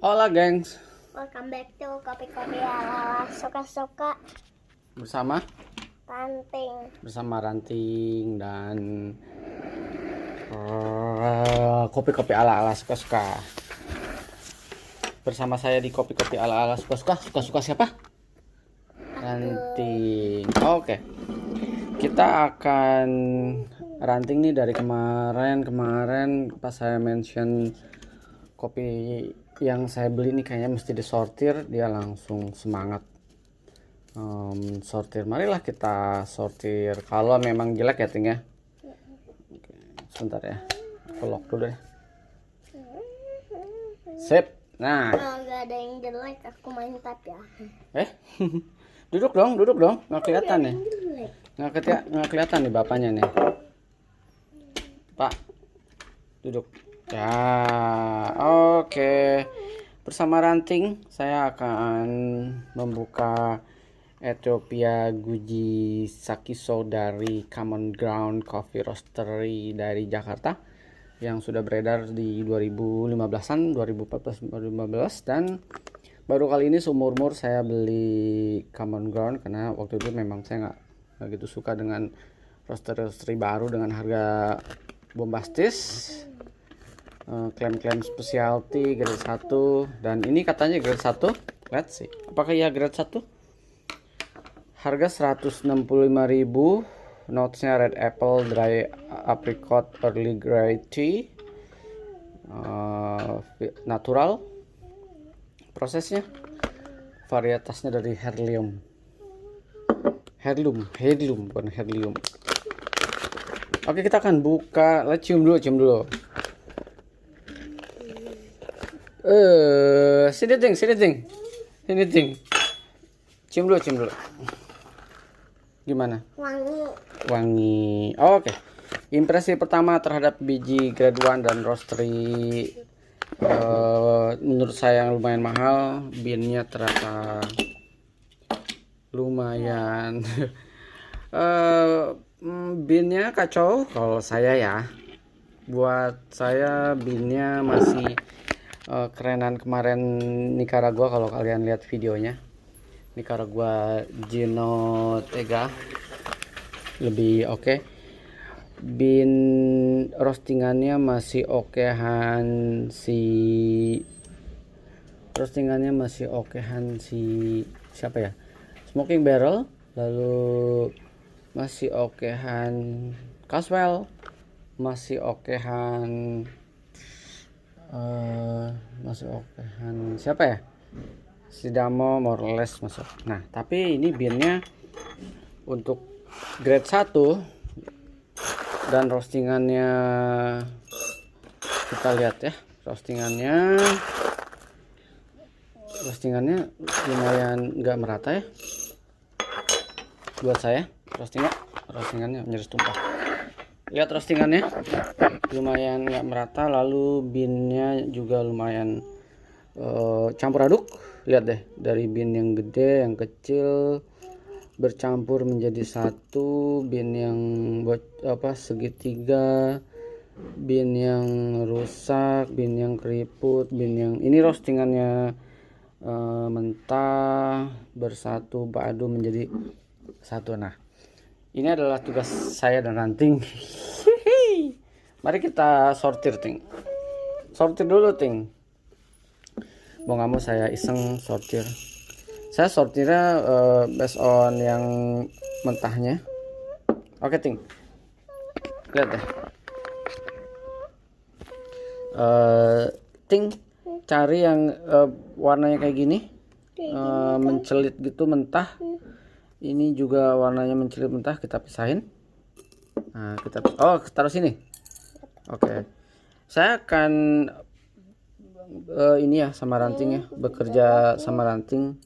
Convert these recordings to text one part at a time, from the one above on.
Hola gengs, Welcome back to Kopi-Kopi ala suka-suka bersama Ranting. Dan kopi-kopi ala suka-suka. Bersama saya di kopi-kopi ala suka-suka. Suka-suka siapa? Ranting. Oke. Kita akan ranting nih dari kemarin pas saya mention kopi yang saya beli nih kayaknya mesti disortir, dia langsung semangat sortir. Marilah kita sortir. Kalau memang jelek ya Ting ya. Oke, sebentar ya, pelok dulu deh. Sip. Nah, Kalau nggak ada yang jelek, aku mantap ya. duduk dong, nggak kelihatan nih, nggak kelihatan nih bapaknya nih. Pak, duduk ya. Oke. Bersama Ranting saya akan membuka Ethiopia Guji Sakiso dari Common Ground Coffee Roastery dari Jakarta yang sudah beredar di 2015-an, 2014-2015, dan baru kali ini seumur-umur saya beli Common Ground karena waktu itu memang saya nggak gitu suka dengan roastery baru dengan harga bombastis, klaim-klaim specialty grade 1, dan ini katanya grade 1. Let's see apakah ya grade 1. Harga 165.000, notesnya red apple, dry apricot, early grey tea, natural. Prosesnya, varietasnya dari heirloom bukan heirloom. Oke, kita akan buka. Let's cium dulu. Sini ting. Cium dulu. Gimana? Wangi. Oke. Impresi pertama terhadap biji grade 1 dan roastery, menurut saya yang lumayan mahal. Beannya ternyata lumayan. Beannya kacau kalau saya ya. Buat saya beannya masih kerenan kemarin Nicaragua. Kalau kalian lihat videonya, Nicaragua Jinotega lebih oke. Bean roastingannya masih okehan si siapa ya, Smoking Barrel. Lalu masih okehan Caswell, masih okehan siapa ya, Sidamo, more or less masuk. Nah, tapi ini beannya untuk grade 1 dan roastingannya, kita lihat ya, roastingannya lumayan nggak merata ya buat saya. Roastingannya nyaris tumpah. Lihat roastingannya lumayan nggak merata, lalu beannya juga lumayan campur aduk. Lihat deh, dari bean yang gede, yang kecil bercampur menjadi satu. Bean yang segitiga, bean yang rusak, bean yang keriput, bean yang ini roastingannya mentah bersatu padu menjadi satu. Nah, ini adalah tugas saya dan Ranting. Mari kita sortir Ting. Sortir dulu Ting. Mau nggak mau saya iseng sortir. Saya sortirnya based on yang mentahnya. Oke Ting, lihat deh. Ting, cari yang warnanya kayak gini, mencelit gitu mentah. Ini juga warnanya mencelit mentah, kita pisahin. Nah, kita taruh sini. Oke. Saya akan ini ya sama Ranting ya, bekerja sama Ranting.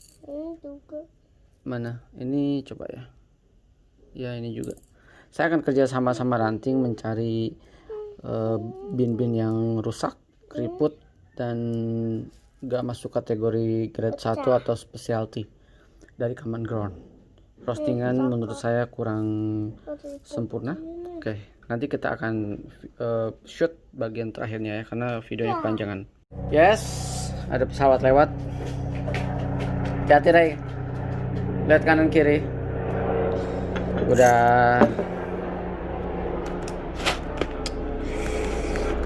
Mana? Ini coba ya. Ya, ini juga. Saya akan kerja sama Ranting mencari bin-bin yang rusak, keriput, dan gak masuk kategori grade 1 atau specialty dari Common Ground. Roastingan menurut saya kurang sempurna. Oke, nanti kita akan shoot bagian terakhirnya ya, karena videonya kepanjangan. Yes, ada pesawat lewat. Hati-hati Ray, lihat kanan kiri. Udah.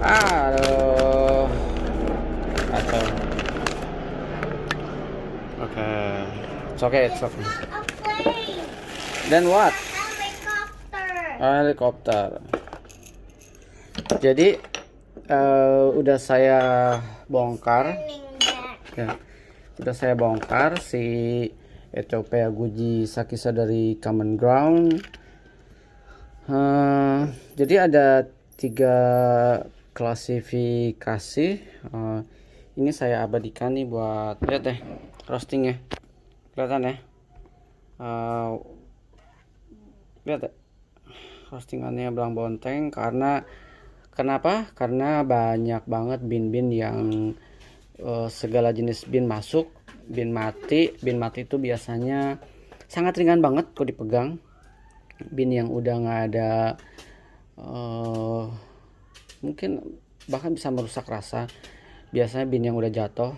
Aduh, kacau. Oke, it's okay. A plane. Then what? Helicopter. Helikopter. Jadi udah saya bongkar. Turning back. Ya, udah saya bongkar si Ethiopia Guji Sakisa dari Common Ground. Jadi ada 3 klasifikasi. Ini saya abadikan nih buat lihat deh roastingnya, kelihatan ya. Lihat deh roastingannya belang bonteng. Kenapa? Karena banyak banget bin-bin yang segala jenis bin masuk. Bin mati itu biasanya sangat ringan banget kok dipegang. Bin yang udah nggak ada mungkin bahkan bisa merusak rasa. Biasanya bin yang udah jatuh,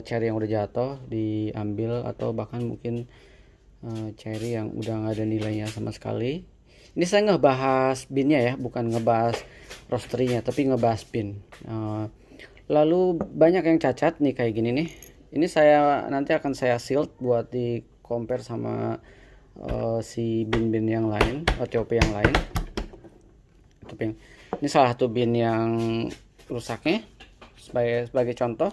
cherry yang udah jatuh diambil, atau bahkan mungkin cherry yang udah nggak ada nilainya sama sekali. Ini saya ngebahas binnya ya, bukan ngebahas roasterynya, tapi ngebahas bin. Lalu banyak yang cacat nih kayak gini nih. Ini nanti akan saya shield buat di compare sama si bin-bin yang lain, Ethiopia yang lain. Ini salah satu bin yang rusaknya sebagai contoh.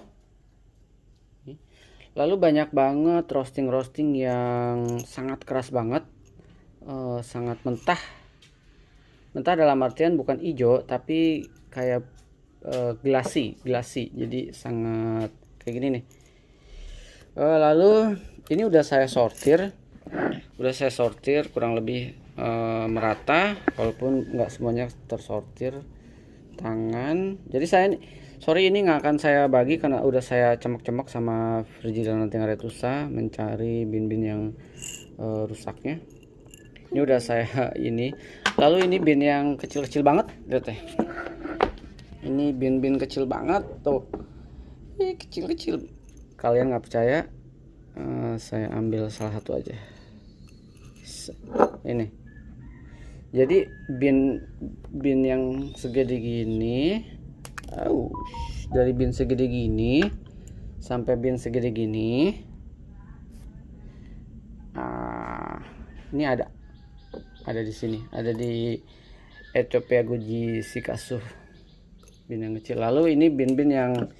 Lalu banyak banget roasting yang sangat keras banget, sangat mentah dalam artian bukan hijau tapi kayak glasi, jadi sangat kayak gini nih. Lalu ini udah saya sortir kurang lebih merata, walaupun nggak semuanya tersortir tangan. Jadi ini nggak akan saya bagi karena udah saya cemek-cemek sama Frigida Nantingaretusa mencari bin-bin yang rusaknya. Ini udah saya ini. Lalu ini bin yang kecil-kecil banget, lihat deh. Ini bin-bin kecil banget tuh. Ini kecil-kecil. Kalian nggak percaya? Saya ambil salah satu aja. Ini. Jadi bin yang segede gini, dari bin segede gini sampai bin segede gini. Ini ada di sini, ada di Ethiopia Guji Sikasuh, bin yang kecil. Lalu ini bin-bin yang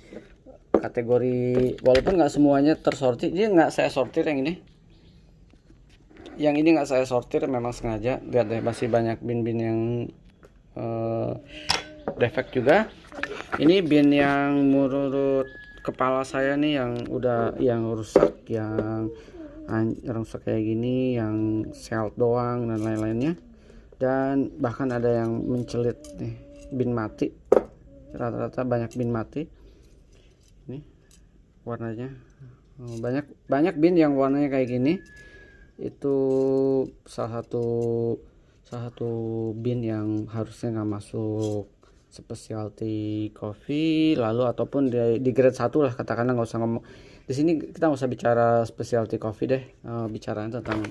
kategori, walaupun nggak semuanya tersortir, ini nggak saya sortir yang ini. Yang ini nggak saya sortir memang sengaja. Lihat deh, masih banyak bin-bin yang defect juga. Ini bin yang menurut kepala saya nih yang rusak, yang rusak kayak gini, yang selt doang dan lain-lainnya. Dan bahkan ada yang mencelit nih, bin mati. Rata-rata banyak bin mati. Ini warnanya banyak bin yang warnanya kayak gini. Itu salah satu bin yang harusnya nggak masuk specialty coffee, lalu ataupun di grade 1 lah, katakanlah. Nggak usah ngomong di sini, kita nggak usah bicara specialty coffee deh, bicaranya tentang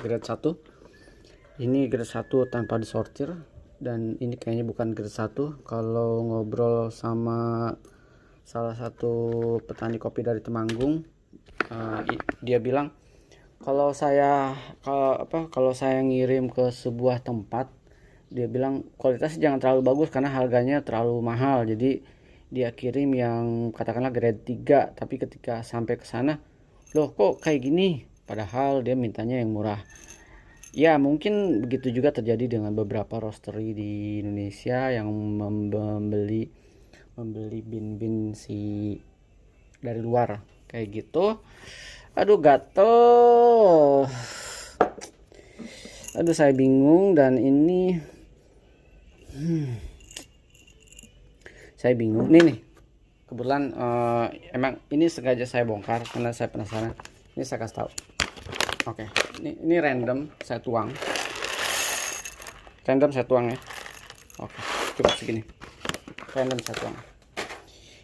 grade 1. Ini grade 1 tanpa disortir, dan ini kayaknya bukan grade 1. Kalau ngobrol sama salah satu petani kopi dari Temanggung, dia bilang kalau saya ngirim ke sebuah tempat, dia bilang kualitasnya jangan terlalu bagus karena harganya terlalu mahal. Jadi dia kirim yang katakanlah grade 3, tapi ketika sampai ke sana, loh kok kayak gini, padahal dia mintanya yang murah. Ya mungkin begitu juga terjadi dengan beberapa roastery di Indonesia yang membeli bin-bin dari luar kayak gitu. Aduh, gatel. Aduh, saya bingung. Dan ini saya bingung nih. Kebetulan emang ini sengaja saya bongkar karena saya penasaran. Ini saya kasih tahu. Oke, ini random saya tuang. Ya. Oke, cukup segini. Random saya tuang.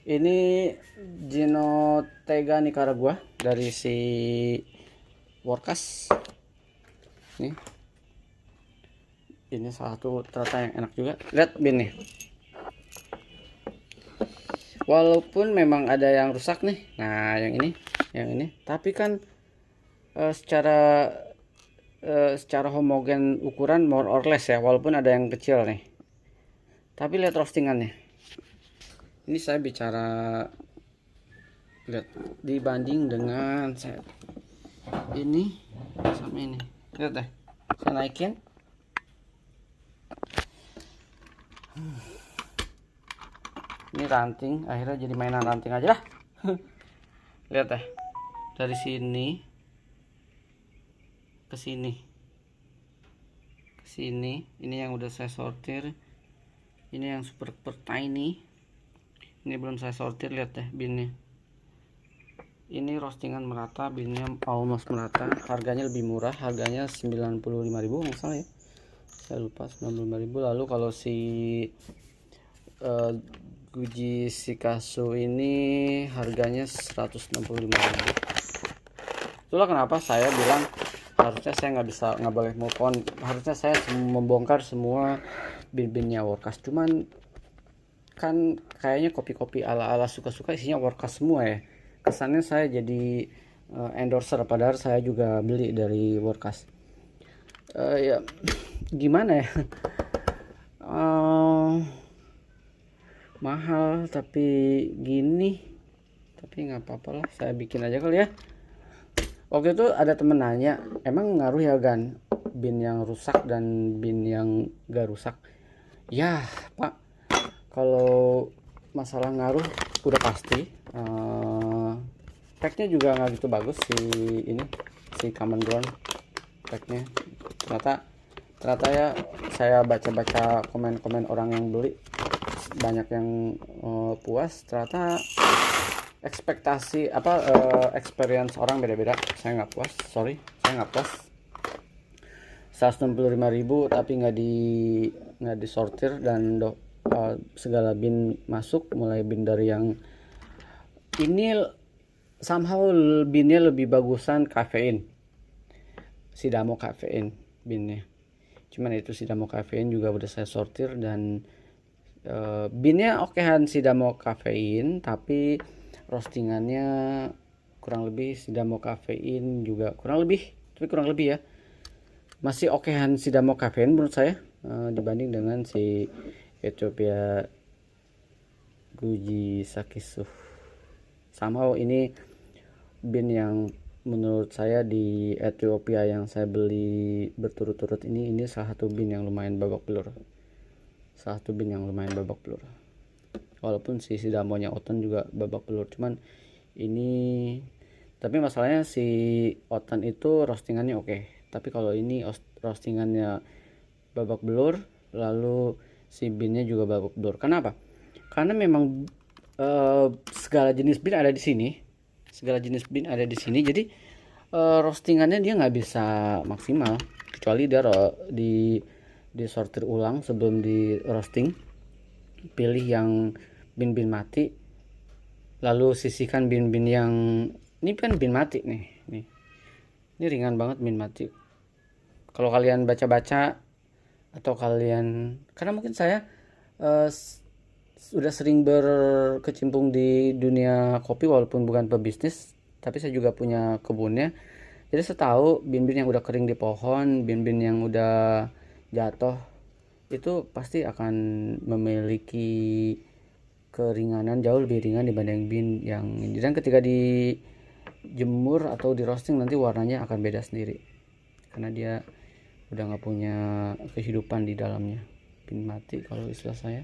Ini Ginotega Nicaragua dari si Workas. Nih. Ini salah satu ternyata yang enak juga. Lihat bin nih. Walaupun memang ada yang rusak nih. Nah, yang ini. Tapi kan secara homogen ukuran more or less ya, walaupun ada yang kecil nih. Tapi lihat roastingannya. Ini saya bicara lihat dibanding dengan saya ini sama ini. Lihat deh. Saya naikin. Ini ranting, akhirnya jadi mainan ranting aja lah. Lihat deh. Dari sini ke sini. Ke sini, ini yang udah saya sortir. Ini yang super tiny. Ini belum saya sortir, lihat deh binnya. Ini roastingan merata, binnya almost merata. Harganya lebih murah, harganya 95.000 nggak salah ya. Saya lupa 95.000. Lalu kalau si Guji Shikasu ini harganya 165.000. Itulah kenapa saya bilang harusnya saya nggak boleh move on. Harusnya saya membongkar semua bin-binnya Workas. Cuman kan kayaknya kopi-kopi ala-ala suka-suka isinya Workas semua ya. Kesannya saya jadi endorser, padahal saya juga beli dari Workas. Ya gimana ya, mahal tapi gini, tapi nggak apa-apa lah, saya bikin aja kali ya. Waktu itu ada temen nanya, emang ngaruh ya Gan bin yang rusak dan bin yang gak rusak? Ya Pak, kalau masalah ngaruh udah pasti. Packnya juga nggak gitu bagus si Common Ground packnya. Ternyata ya, saya baca komen-komen orang yang beli, banyak yang puas. Ternyata ekspektasi experience orang beda-beda. Saya nggak puas, sorry, saya nggak puas. 165.000 tapi nggak disortir dan segala bin masuk, mulai bin dari yang ini somehow binnya lebih bagusan kafein, Sidamo kafein binnya. Cuman itu Sidamo kafein juga udah saya sortir dan binnya okehan Sidamo kafein, tapi roastingannya kurang lebih Sidamo kafein juga kurang lebih ya, masih okehan Sidamo kafein menurut saya dibanding dengan si Ethiopia Guji Shikasu. Somehow ini bin yang menurut saya di Ethiopia yang saya beli berturut-turut ini salah satu bin yang lumayan babak belur. Walaupun si Sidamonya Oton juga babak belur, cuman ini, tapi masalahnya si Oton itu roastingannya oke. Tapi kalau ini roastingannya babak belur, lalu si binnya juga babak belur. Kenapa? Karena memang segala jenis bin ada di sini. Jadi roastingannya dia nggak bisa maksimal, kecuali dia disortir ulang sebelum di roasting. Pilih yang bin mati, lalu sisihkan bin yang ini kan bin mati nih. Ini ringan banget bin mati. Kalau kalian baca-baca atau kalian, karena mungkin saya sudah sering berkecimpung di dunia kopi walaupun bukan pebisnis, tapi saya juga punya kebunnya. Jadi saya tahu bin-bin yang udah kering di pohon, bin-bin yang udah jatuh itu pasti akan memiliki keringanan jauh lebih ringan dibanding bin yang ini. Dan ketika dijemur atau di roasting nanti warnanya akan beda sendiri, karena dia udah nggak punya kehidupan di dalamnya. Bin mati kalau istilah saya.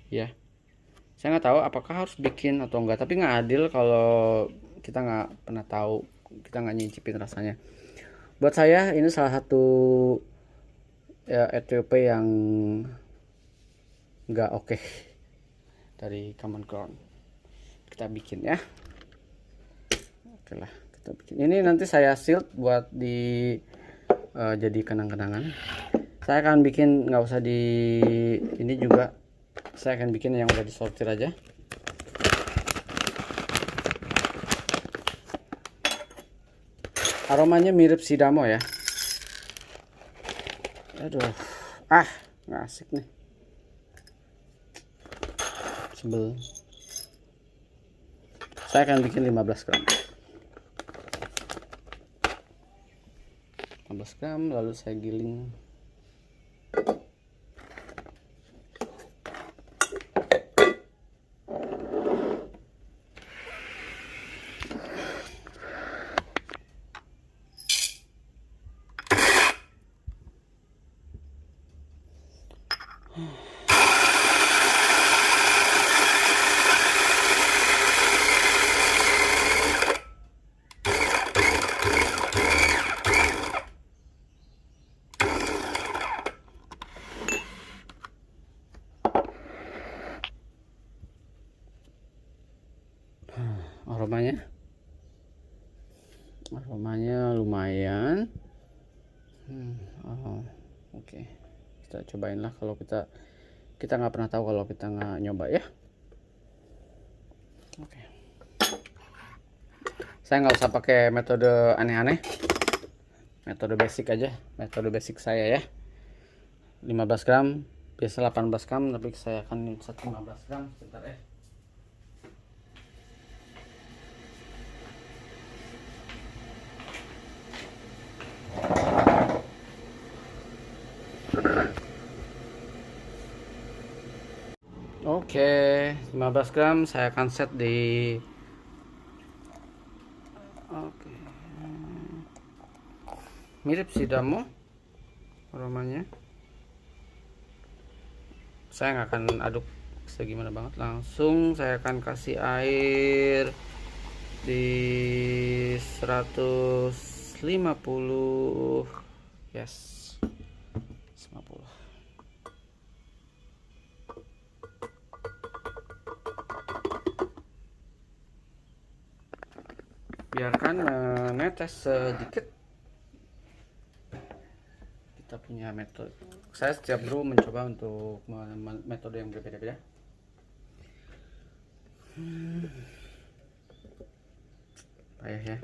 Ya, saya nggak tahu apakah harus bikin atau enggak, tapi nggak adil kalau kita nggak pernah tahu, kita nggak nyicipin rasanya. Buat saya ini salah satu ya ETP yang nggak oke dari Common Ground. Kita bikin ya. Oke lah, kita bikin. Ini nanti saya shield buat jadi kenang-kenangan. Saya akan bikin, nggak usah di ini juga, Saya akan bikin yang udah disortir aja. Aromanya mirip sidamo ya. Aduh, nggak asik nih. Sebel. Saya akan bikin 15 gram. 15 gram lalu saya giling. Aromanya lumayan. Oke. Kita cobain lah, kalau kita nggak pernah tahu kalau kita nggak nyoba ya. Oke. Saya nggak usah pakai metode aneh-aneh, metode basic aja, metode basic saya ya. 15 gram, biasa 18 gram, tapi saya akan 15 gram. Sebentar ya. Oke, 15 gram saya akan set di. Oke. Mirip sidamo aromanya. Saya nggak akan aduk segimana banget, langsung saya akan kasih air di 150. Yes, 150. Biarkan menetes sedikit. Kita punya metode. Saya setiap brew mencoba untuk metode yang berbeda-beda. Payah ya.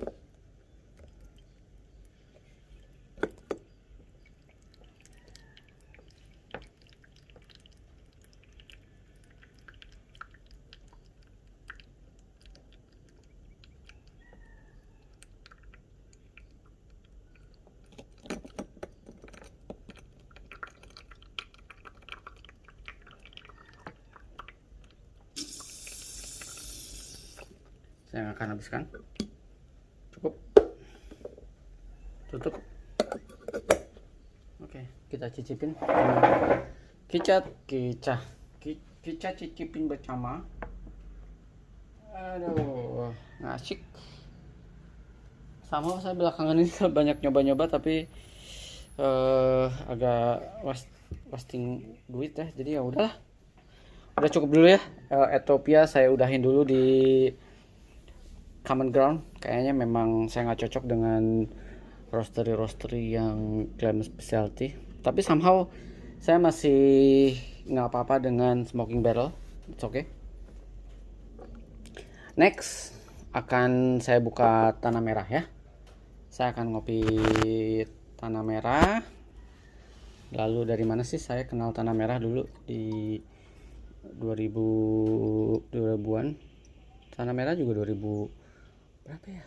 Saya akan habiskan. Cukup. Tutup. Oke, kita cicipin. Kita cicipin bersama. Aduh, ngasik. Sama saya belakangan ini banyak nyoba-nyoba, tapi agak wasting duit ya. Jadi ya udahlah. Udah cukup dulu ya. Ethiopia saya udahin dulu di Common Ground. Kayaknya memang saya nggak cocok dengan roastery yang klaim specialty, tapi somehow saya masih nggak apa-apa dengan smoking barrel. It's okay. Next akan saya buka tanah merah ya. Saya akan ngopi tanah merah. Lalu dari mana sih saya kenal tanah merah dulu? Di 2000-an. Tanah merah juga 2000 berapa ya?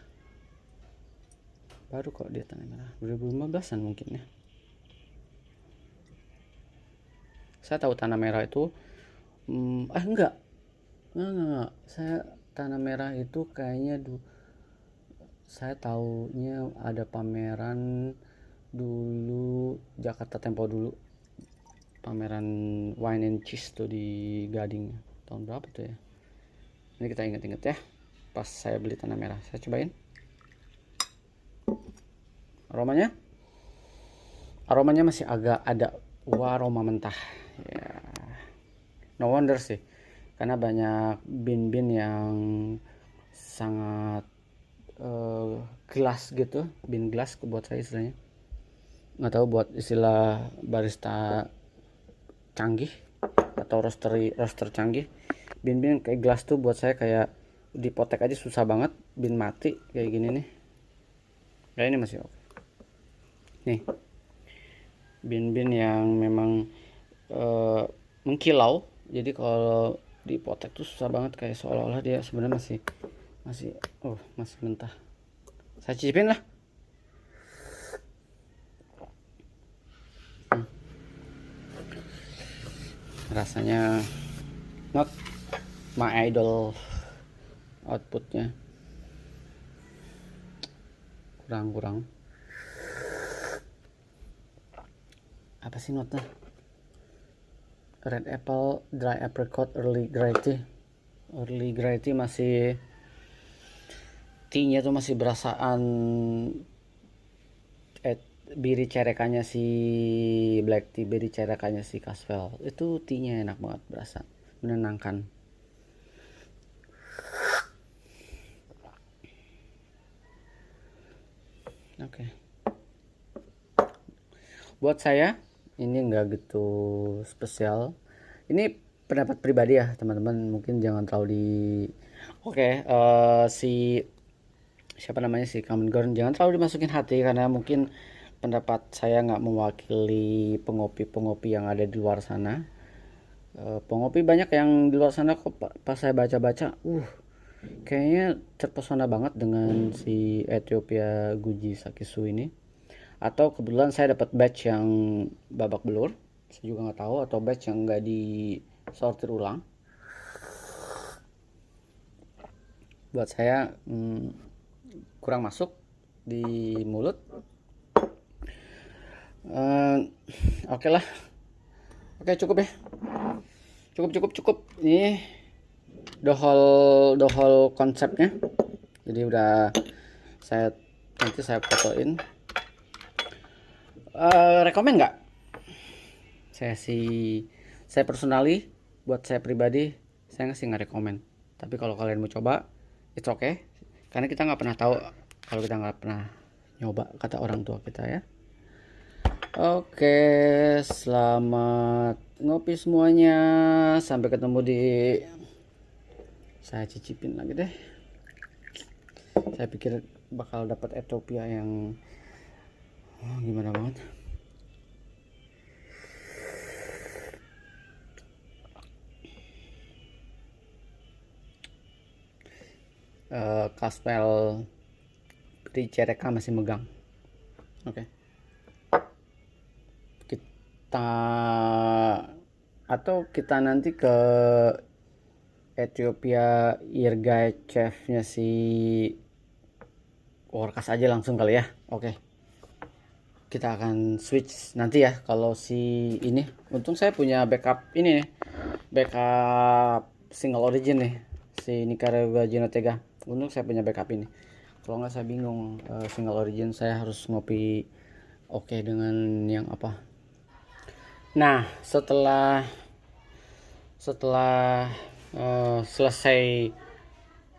Baru kok dia tanah merah 2015an mungkin ya. Saya tahu tanah merah itu enggak. Saya tanah merah itu kayaknya saya taunya ada pameran dulu Jakarta Tempo dulu. Pameran wine and cheese tuh di Gading. Tahun berapa tuh ya? Ini kita inget-inget ya. Pas saya beli tanah merah, saya cobain. Aromanya masih agak ada aroma mentah ya. No wonder sih, karena banyak bin-bin yang sangat gelas gitu, bin gelas buat saya istilahnya. Nggak tahu buat istilah barista canggih atau roaster canggih. Bin kayak gelas tuh buat saya kayak dipotek aja susah banget. Bin mati kayak gini nih. Ya ini masih oke. Nih. Bin yang memang mengkilau. Jadi kalau dipotek tuh susah banget, kayak seolah-olah dia sebenarnya masih mentah. Saya cicipin lah. Rasanya not my idol, outputnya kurang apa sih notnya? Red apple, dry apricot, early grey tea masih tea-nya tuh masih berasaan biri cerekannya si black tea, biri cerekannya si Caswell. Itu tea-nya enak banget, berasa menenangkan. Oke. Buat saya ini nggak gitu spesial. Ini pendapat pribadi ya teman-teman, mungkin jangan terlalu di siapa namanya si Common Ground jangan terlalu dimasukin hati, karena mungkin pendapat saya nggak mewakili pengopi yang ada di luar sana. Pengopi banyak yang di luar sana kok, pas saya baca-baca kayaknya terpesona banget dengan si Ethiopia Guji Sakisu ini. Atau kebetulan saya dapat batch yang babak belur, saya juga nggak tahu, atau batch yang nggak disortir ulang. Buat saya kurang masuk di mulut. Oke lah, cukup ya, cukup. Ini the whole konsepnya. Jadi udah nanti saya fotoin. Rekomen nggak? Saya personally, buat saya pribadi, saya nggak rekomen. Tapi kalau kalian mau coba, it's okay. Karena kita nggak pernah tahu kalau kita nggak pernah nyoba, kata orang tua kita ya. Oke, selamat ngopi semuanya. Sampai ketemu di... Saya cicipin lagi deh. Saya pikir bakal dapat Ethiopia yang gimana banget. Caswell di Cereka masih megang. Oke. Kita nanti ke Ethiopia Irgai chefnya si Workas aja langsung kali ya. Oke. Kita akan switch nanti ya kalau si ini. Untung saya punya backup ini nih. Backup single origin nih. Si Nicaragua Ginotega. Untung saya punya backup ini. Kalau nggak saya bingung single origin saya harus ngopi dengan yang apa. Nah, setelah selesai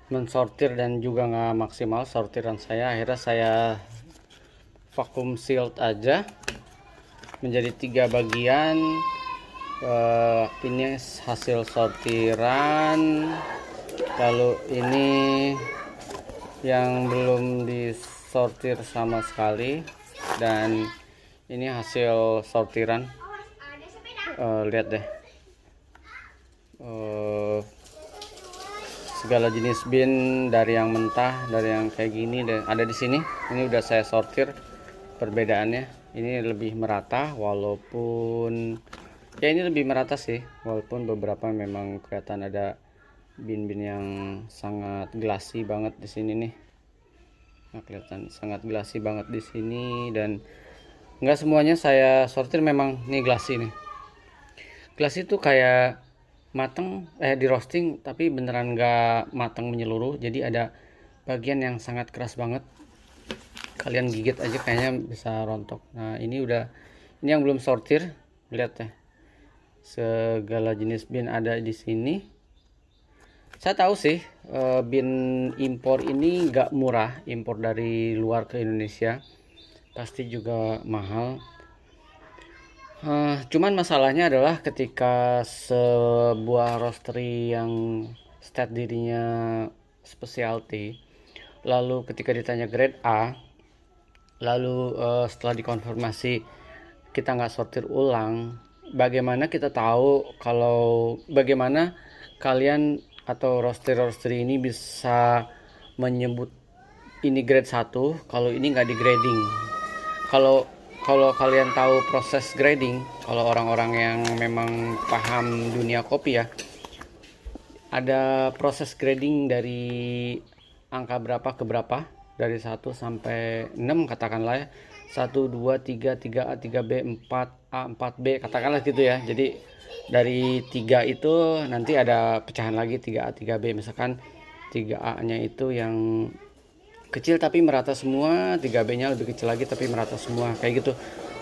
mensortir dan juga nggak maksimal sortiran saya, akhirnya saya vacuum sealed aja menjadi 3 bagian. Ini hasil sortiran, lalu ini yang belum disortir sama sekali, dan ini hasil sortiran. Lihat deh, segala jenis bin, dari yang mentah, dari yang kayak gini, dan ada di sini. Ini udah saya sortir. Perbedaannya ini lebih merata, walaupun ya ini lebih merata sih, walaupun beberapa memang kelihatan ada bin-bin yang sangat glassy banget di sini nih. Nah, kelihatan sangat glassy banget di sini, dan nggak semuanya saya sortir memang nih glassy nih. Glassy itu kayak mateng di roasting, tapi beneran nggak mateng menyeluruh, jadi ada bagian yang sangat keras banget, kalian gigit aja kayaknya bisa rontok. Nah, ini yang belum sortir, lihat ya, segala jenis bin ada di sini. Saya tahu sih bin impor ini nggak murah, impor dari luar ke Indonesia pasti juga mahal. Cuman masalahnya adalah ketika sebuah roastery yang stat dirinya specialty, lalu ketika ditanya grade A, lalu setelah dikonfirmasi kita nggak sortir ulang, bagaimana kita tahu kalau bagaimana kalian atau roastery ini bisa menyebut ini grade 1 kalau ini nggak di grading. Kalau kalau kalian tahu proses grading, kalau orang-orang yang memang paham dunia kopi ya, ada proses grading dari angka berapa ke berapa, dari 1 sampai 6 katakanlah ya. 1 2 3 3A 3B 4A 4B katakanlah gitu ya. Jadi dari 3 itu nanti ada pecahan lagi 3A 3B, misalkan 3A nya itu yang kecil tapi merata semua, 3B nya lebih kecil lagi tapi merata semua, kayak gitu.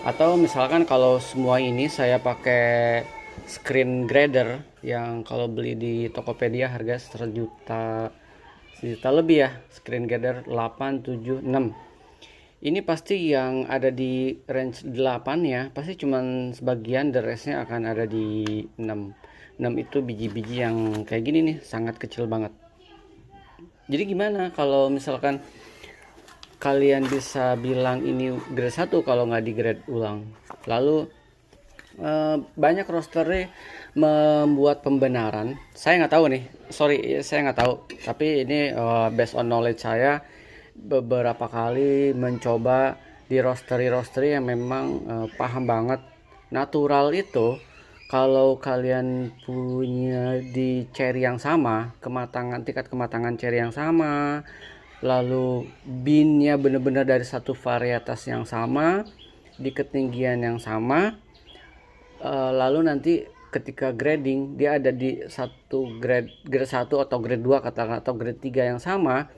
Atau misalkan kalau semua ini saya pakai screen grader yang kalau beli di Tokopedia harga 1 juta lebih ya, screen grader 8 7 6. Ini pasti yang ada di range 8 ya, pasti cuman sebagian, the restnya akan ada di 6. 6 itu biji-biji yang kayak gini nih, sangat kecil banget. Jadi gimana kalau misalkan kalian bisa bilang ini grade 1 kalau nggak di grade ulang? Lalu banyak roastery membuat pembenaran. Saya nggak tahu nih, sorry saya nggak tahu. Tapi ini based on knowledge saya, beberapa kali mencoba di roastery yang memang paham banget natural itu. Kalau kalian punya di cherry yang sama, tingkat kematangan cherry yang sama, lalu beannya benar-benar dari satu varietas yang sama, di ketinggian yang sama, lalu nanti ketika grading dia ada di satu grade 1 atau grade 2 katakan, atau grade 3 yang sama,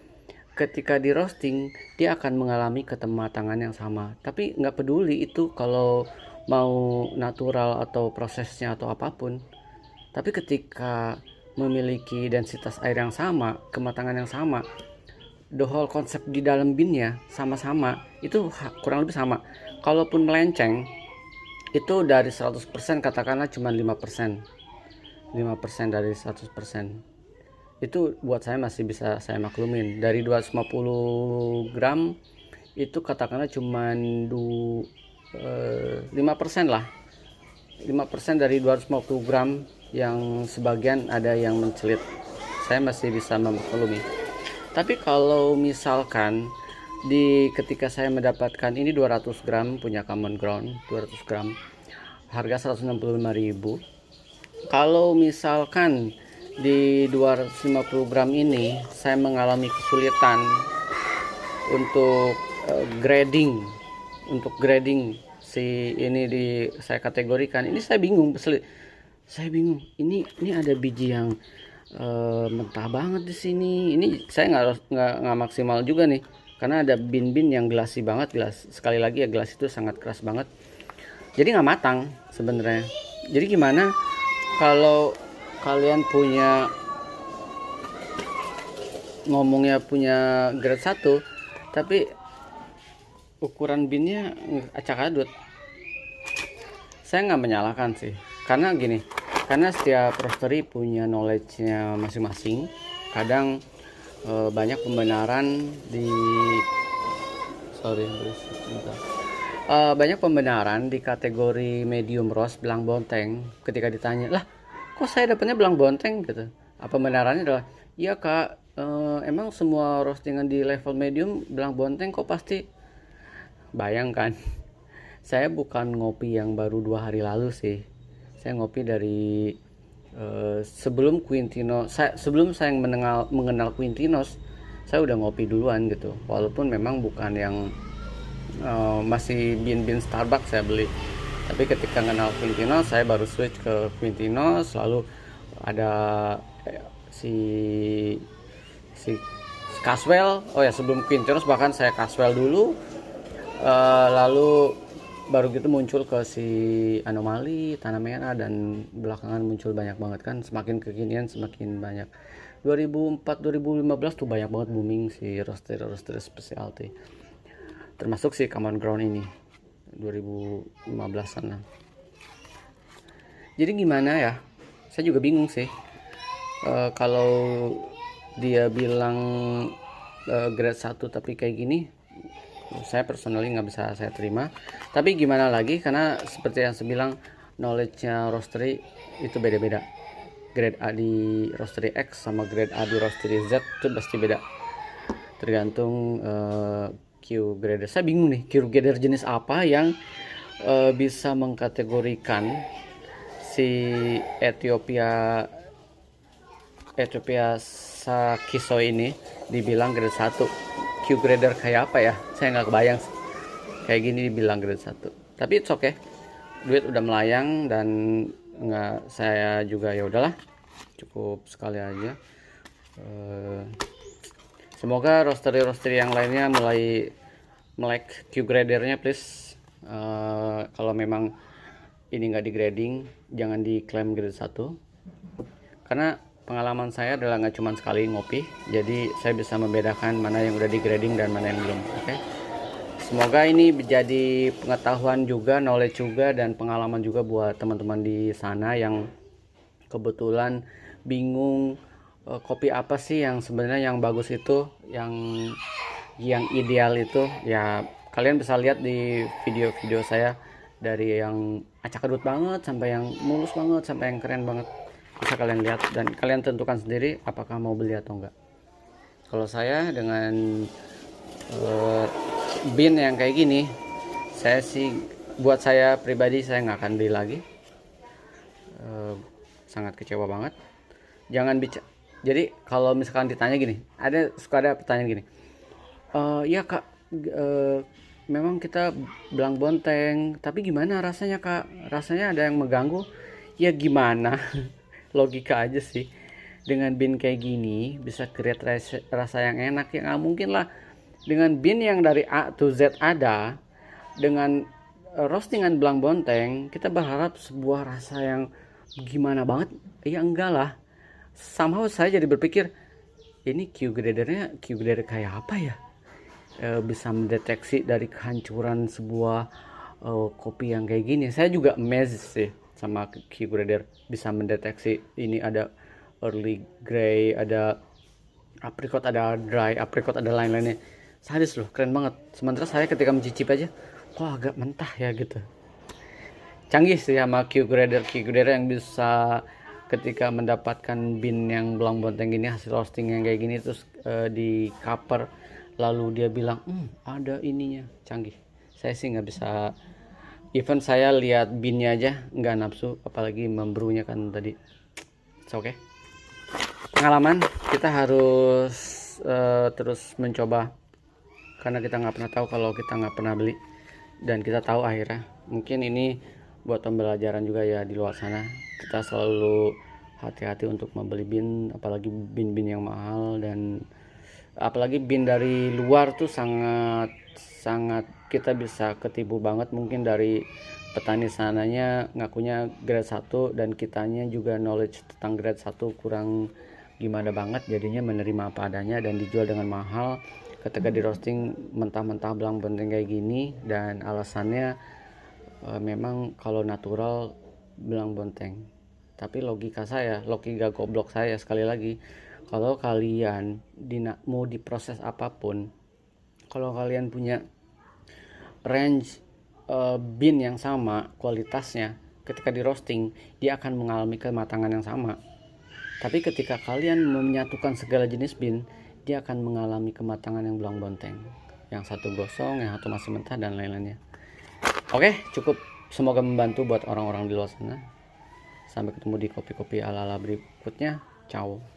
ketika di roasting dia akan mengalami kematangan yang sama. Tapi nggak peduli itu kalau mau natural atau prosesnya atau apapun. Tapi ketika memiliki densitas air yang sama, kematangan yang sama, the whole konsep di dalam binnya sama-sama, itu kurang lebih sama. Kalaupun melenceng, itu dari 100% katakanlah cuma 5%. 5% dari 100%. Itu buat saya masih bisa saya maklumin. Dari 250 gram itu katakanlah cuma 5% lah. 5% dari 250 gram yang sebagian ada yang mencelit, saya masih bisa memaklumi. Tapi kalau misalkan ketika saya mendapatkan ini 200 gram punya common ground, 200 gram harga 165.000. Kalau misalkan di 250 gram ini saya mengalami kesulitan untuk grading si ini saya kategorikan, ini saya bingung, saya bingung. Ini ada biji yang mentah banget di sini. Ini saya nggak maksimal juga nih, karena ada bin-bin yang glassy banget. Sekali lagi ya, gelas itu sangat keras banget, jadi nggak matang sebenarnya. Jadi gimana kalau kalian ngomongnya punya grade 1 tapi ukuran binnya acak adut? Saya nggak menyalahkan sih, karena gini, karena setiap roastery punya knowledge-nya masing-masing. Kadang banyak pembenaran banyak pembenaran di kategori medium roast belang bonteng. Ketika ditanya, lah kok saya dapatnya belang bonteng gitu, apa pembenarannya adalah, iya kak, emang semua roastingan di level medium belang bonteng kok pasti. Bayangkan, saya bukan ngopi yang baru 2 hari lalu sih. Saya ngopi dari sebelum Quintino. Sebelum saya mengenal Quintinos, saya udah ngopi duluan gitu. Walaupun memang bukan yang masih bin Starbucks saya beli. Tapi ketika kenal Quintinos, saya baru switch ke Quintinos. Lalu ada si Caswell. Oh ya, sebelum Quintinos bahkan saya Caswell dulu. Lalu baru gitu muncul ke si Anomali, Tanah Merah, dan belakangan muncul banyak banget kan. Semakin kekinian semakin banyak. 2004-2015 tuh banyak banget booming si roaster specialty, termasuk si Common Ground ini 2015an lah. Jadi gimana ya, saya juga bingung sih. Kalau dia bilang grade 1 tapi kayak gini, saya personally nggak bisa saya terima. Tapi gimana lagi, karena seperti yang saya bilang, knowledge-nya roastery itu beda-beda. Grade A di roastery X sama grade A di roastery Z itu pasti beda, tergantung Q grader. Saya bingung nih, Q grader jenis apa yang bisa mengkategorikan si Ethiopia Sakiso ini dibilang grade 1. Q grader kayak apa ya, saya nggak kebayang sih. Kayak gini dibilang grade 1, tapi it's okay, duit udah melayang. Dan nggak, saya juga ya udahlah, cukup sekali aja. Semoga roastery yang lainnya mulai melek Q gradernya please. Kalau memang ini nggak di grading, jangan diklaim grade 1, karena pengalaman saya adalah nggak cuma sekali ngopi, jadi saya bisa membedakan mana yang udah di grading dan mana yang belum. Oke. Semoga ini menjadi pengetahuan juga, knowledge juga, dan pengalaman juga buat teman-teman di sana yang kebetulan bingung kopi apa sih yang sebenarnya yang bagus itu, yang ideal itu. Ya kalian bisa lihat di video-video saya, dari yang acak adut banget sampai yang mulus banget sampai yang keren banget, bisa kalian lihat dan kalian tentukan sendiri apakah mau beli atau enggak. Kalau saya dengan bin yang kayak gini, saya sih, buat saya pribadi, saya nggak akan beli lagi. Sangat kecewa banget. Jangan bicara. Jadi kalau misalkan ditanya gini, suka ada pertanyaan gini, ya kak, memang kita belang bonteng, tapi gimana rasanya kak? Rasanya ada yang mengganggu? Ya gimana? Logika aja sih. Dengan bin kayak gini bisa create rasa yang enak, ya nggak mungkin lah. Dengan bin yang dari A to Z ada, dengan roastingan belang bonteng, kita berharap sebuah rasa yang gimana banget? Ya enggak lah. Somehow saya jadi berpikir, ini Q grader kayak apa ya? Bisa mendeteksi dari kehancuran sebuah kopi yang kayak gini. Saya juga amazed sih sama Q grader, bisa mendeteksi ini ada early grey, ada apricot, ada dry apricot, ada lain-lainnya. Sadis loh, keren banget. Sementara saya ketika mencicip aja, kok agak mentah ya gitu. Canggih sih sama Q grader yang bisa ketika mendapatkan bin yang belang bonteng gini, hasil roasting yang kayak gini, terus di cover, lalu dia bilang ada ininya. Canggih. Saya sih nggak bisa, even saya lihat binnya aja nggak nafsu, apalagi membrunya kan tadi. Oke. Pengalaman, kita harus terus mencoba, karena kita nggak pernah tahu kalau kita nggak pernah beli, dan kita tahu akhirnya. Mungkin ini buat pembelajaran juga ya di luar sana. Kita selalu hati-hati untuk membeli bin, apalagi bin-bin yang mahal, dan apalagi bin dari luar tuh sangat kita bisa ketipu banget. Mungkin dari petani sananya ngakunya grade 1 dan kitanya juga knowledge tentang grade 1 kurang gimana banget, jadinya menerima apa adanya dan dijual dengan mahal ketika di roasting mentah-mentah belang bonteng kayak gini. Dan alasannya memang kalau natural belang bonteng. Tapi logika goblok saya sekali lagi, kalau kalian mau diproses apapun, kalau kalian punya range bin yang sama kualitasnya, ketika di roasting dia akan mengalami kematangan yang sama. Tapi ketika kalian menyatukan segala jenis bin, dia akan mengalami kematangan yang belang bonteng, yang satu gosong, yang satu masih mentah, dan lain-lainnya. Oke, cukup. Semoga membantu buat orang-orang di luar sana. Sampai ketemu di kopi-kopi ala-ala berikutnya. Ciao.